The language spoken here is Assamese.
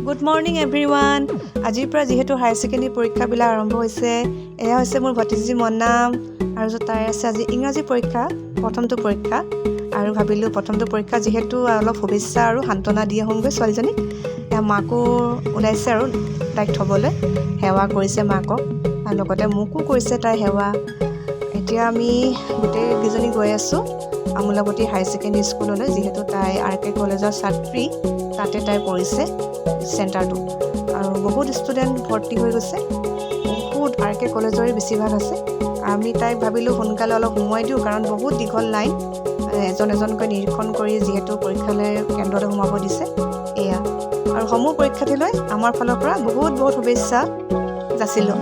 Good morning everyone. আজিৰ পৰা যিহেতু হায়াৰ ছেকেণ্ডেৰী পৰীক্ষাবিলাক আৰম্ভ হৈছে, এয়া হৈছে মোৰ ভতিজী মনাম আৰু তাই আছে আজি ইংৰাজী পৰীক্ষা, প্ৰথমটো পৰীক্ষা। আৰু ভাবিলোঁ প্ৰথমটো পৰীক্ষা যিহেতু অলপ শুভেচ্ছা আৰু সান্তনা দি আহোঁগৈ ছোৱালীজনীক। মাকো ওলাইছে আৰু তাইক থ'বলৈ, সেৱা কৰিছে মাকক আৰু লগতে মোকো কৰিছে তাই সেৱা। এতিয়া আমি গোটেইকেইজনী গৈ আছোঁ আমোলাপতি হায়াৰ ছেকেণ্ডেৰী স্কুললৈ, যিহেতু তাই r.k. কলেজৰ ছাত্ৰী, তাতে তাই পঢ়িছে চেণ্টাৰটো। আৰু বহুত ষ্টুডেণ্ট ভৰ্তি হৈ গৈছে, বহুত r.k. কলেজৰে বেছিভাগ আছে। আমি তাইক ভাবিলোঁ সোনকালে অলপ সোমোৱাই দিওঁ, কাৰণ বহুত দীঘল লাইন, এজন এজনকৈ নিৰীক্ষণ কৰি যিহেতু পৰীক্ষালৈ কেন্দ্ৰলৈ সোমাব দিছে। এয়া আৰু সমূহ পৰীক্ষাৰ্থীলৈ আমাৰ ফালৰ পৰা বহুত বহুত শুভেচ্ছা যাচিলোঁ।